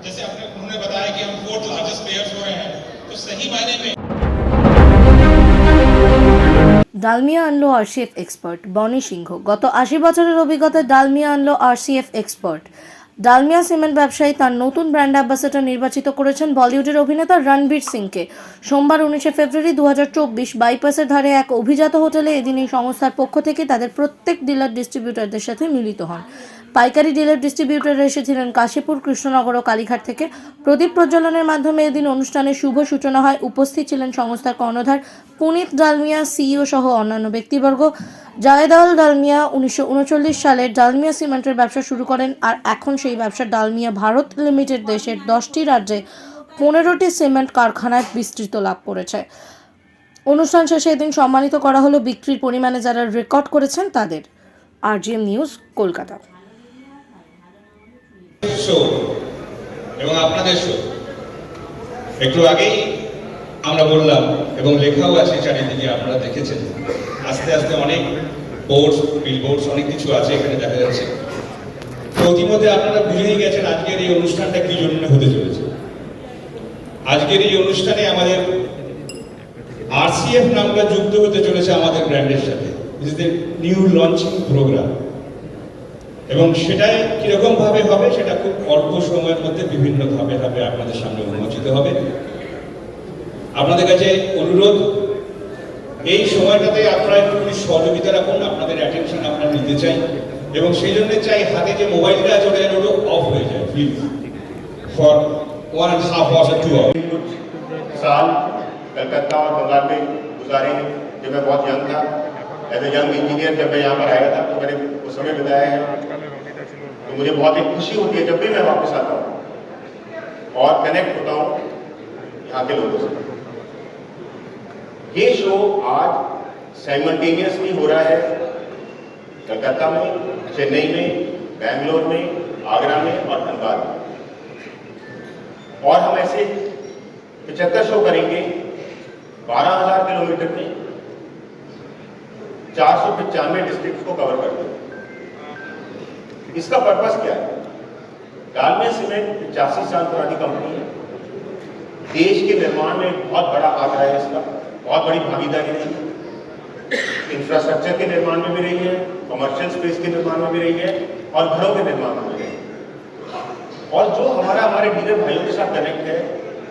जैसे उन्होंने बताया कि हम 4th लार्जेस्ट प्लेयर्स हो रहे हैं, तो सही मायने में ডালমিয়া আনলো আরসিএফ এক্সপার্ট বনি সিংহ। গত ৮০ বছরের অভিজ্ঞতায় ডালমিয়া আনলো আরসিএফ এক্সপার্ট। ডালমিয়া সিমেন্ট ব্যবসায়ী তার নতুন ব্র্যান্ড অ্যাম্বাসেডর নির্বাচিত করেছেন বলিউডের অভিনেতা রণবীর সিংকে। সোমবার ১৯ ফেব্রুয়ারি ২০২৪ বাইপাসের ধারে এক অভিজাত হোটেলে এদিন এই সংস্থার পক্ষ থেকে তাদের প্রত্যেক ডিলার ডিস্ট্রিবিউটরদের সাথে মিলিত হন। পাইকারি ডিলার ডিস্ট্রিবিউটররা এসেছিলেন কাশীপুর, কৃষ্ণনগর ও কালীঘাট থেকে। প্রদীপ প্রজ্বলনের মাধ্যমে এদিন অনুষ্ঠানের শুভ সূচনা হয়। উপস্থিত ছিলেন সংস্থার কর্ণধার পুনিত ডালমিয়া, সিইও সহ অন্যান্য ব্যক্তিবর্গ। জায়েদাল ডালমিয়া ১৯৩৯ সালে ডালমিয়া সিমেন্টের ব্যবসা শুরু করেন, আর এখন সেই ব্যবসা ডালমিয়া ভারত লিমিটেড দেশের 10টি রাজ্যে 15টি সিমেন্ট কারখানায় বিস্তৃত লাভ করেছে। অনুষ্ঠান শেষে এদিন সম্মানিত করা হলো বিক্রির পরিমাণে যারা রেকর্ড করেছেন তাদের। RGM news, Kolkata. শো এবং আপনাদের শো একটু আগেই আমরা বললাম এবং লেখাও আছে চারিদিকে, আপনারা দেখেছেন। আস্তে আস্তে অনেক বোর্ডস, বিলবোর্ডস, অনেক কিছু আছে এখানে দেখা যাচ্ছে। তো ইতিমধ্যে আপনারা বুঝেই গেছেন আজকের এই অনুষ্ঠানটা কি জন্য হতে চলেছে। আজকের এই অনুষ্ঠানে আমাদের আরসিএফ নামটা যুক্ত হতে চলেছে আমাদের ব্র্যান্ডের সাথে। This is the new launching program, এবং সেটাই কিরকম ভাবে হবে সেটা খুব অল্প সময়ের মধ্যে বিভিন্ন ধাপে ধাপে আপনাদের সামনে উন্মোচিত হবে। আপনাদের কাছে অনুরোধ, এই সময়টাতে আপনারা একটু সহযোগিতা রাখুন, আপনাদের অ্যাটেনশন আমরা নিতে চাই, এবং সেই জন্য চাই হাতে যে মোবাইলটা আছে ওটা যেন অফ হয়ে যায় please for 1.5 hours or 2 hours। कुछ साल कलकत्ता और बंगाल में गुजारे हैं जब मैं बहुत यंग था। एज ए यंग इंजीनियर जब मैं यहाँ पर आया था तो मैंने वो समय बिताया है, तो मुझे बहुत ही खुशी होती है जब भी मैं वापस आता हूँ और कनेक्ट होता हूँ यहाँ के लोगों से। ये शो आज साइमल्टेनियसली हो रहा है कलकत्ता में, चेन्नई में, बेंगलोर में, आगरा में और धनबाद में, और हम ऐसे 75 शो करेंगे 12,000 किलोमीटर में 495 डिस्ट्रिक्ट को कवर करते हैं। इसका पर्पस क्या है? डालमिया सीमेंट 85 साल पुरानी कंपनी है। देश के निर्माण में बहुत बड़ा हाथ रहा है इसका, बहुत बड़ी भागीदारी रही है। इंफ्रास्ट्रक्चर के निर्माण में भी रही है, कमर्शियल स्पेस के निर्माण में भी रही है, और घरों के निर्माण में भी रही है। और जो हमारे डीलर भाइयों के साथ कनेक्ट है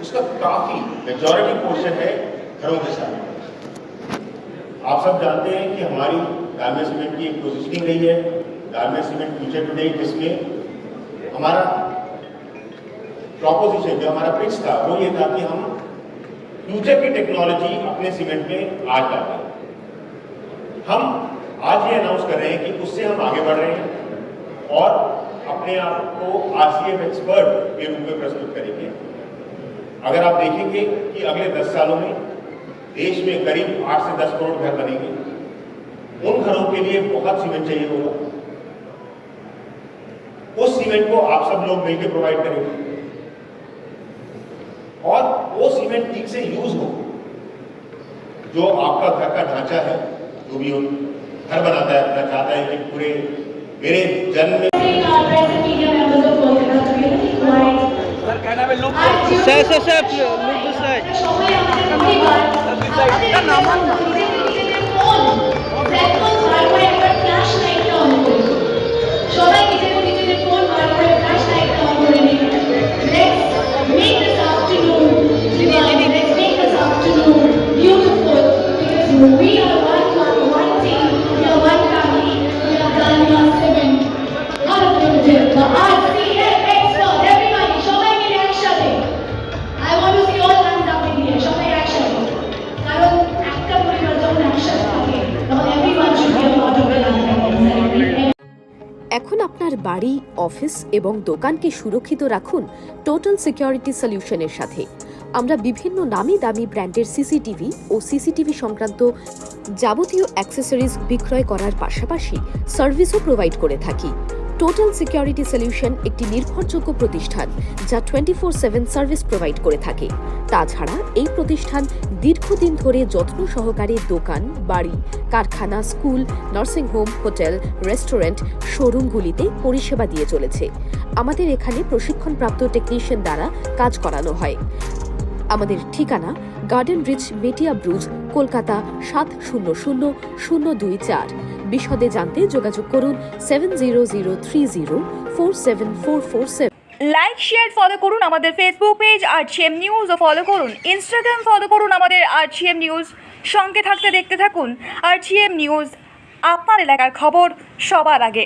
उसका काफी मेजॉरिटी पोर्शन है घरों के साथ। आप सब जानते हैं कि हमारी डालमिया सीमेंट की एक पोजीशनिंग रही है, डालमिया सीमेंट फ्यूचर टुडे, जिसमें हमारा प्रोपोजिशन, जो हमारा पिच था वो ये था कि हम फ्यूचर की टेक्नोलॉजी अपने सीमेंट में आज डालें। हम आज ये अनाउंस कर रहे हैं कि उससे हम आगे बढ़ रहे हैं और अपने आप को आरसीएफ एक्सपर्ट के रूप में प्रस्तुत करेंगे। अगर आप देखेंगे कि अगले 10 सालों में देश में करीब 8 से 10 करोड़ घर बनेंगे, उन घरों के लिए बहुत सीमेंट चाहिए होगा। उस सीमेंट को आप सब लोग मिलकर प्रोवाइड करेंगे, और वो सीमेंट ठीक से यूज हो। जो आपका घर का ढांचा है, जो भी घर बनाता है अपना, चाहता है कि पूरे मेरे जन्म में We are one team, we are one family, we are Dalmia Cement. Bharat Limited, the RCF expert, everybody, show my reaction. I want to see all hands up in here, show my action. Karon, actor puri barzon action, okay. Now everyone should be a part of the Dalmia ceremony. এখন আপনার বাড়ি, office এবং দোকানকে সুরক্ষিত রাখুন total security সলিউশনের সাথে। আমরা বিভিন্ন নামি দামি ব্র্যান্ডের সিসিটিভি ও সিসিটিভি সংক্রান্ত যাবতীয় অ্যাক্সেসরিজ বিক্রয় করার পাশাপাশি সার্ভিসও প্রোভাইড করে থাকি। টোটাল সিকিউরিটি সলিউশন একটি নির্ভরযোগ্য প্রতিষ্ঠান যা 24/7 সার্ভিস প্রোভাইড করে থাকে। তাছাড়া এই প্রতিষ্ঠান দীর্ঘদিন ধরে যত্ন সহকারে দোকান, বাড়ি, কারখানা, স্কুল, নার্সিংহোম, হোটেল, রেস্টুরেন্ট, শোরুমগুলিতে পরিষেবা দিয়ে চলেছে। আমাদের এখানে প্রশিক্ষণপ্রাপ্ত টেকনিশিয়ান দ্বারা কাজ করানো হয়। আমাদের ঠিকানা গার্ডেন রিচ, মেটিয়া ব্রুজ, কলকাতা 700024। বিশদে জানতে যোগাযোগ করুন 7003047447। লাইক শেয়ার ফলো করুন আমাদের ফেসবুক পেজ RGM নিউজ ও ফলো করুন ইনস্টাগ্রাম ফলো করুন আমাদের RGM নিউজ। সঙ্গে থাকতে দেখতে থাকুন RGM নিউজ, আপনার এলাকার খবর সবার আগে।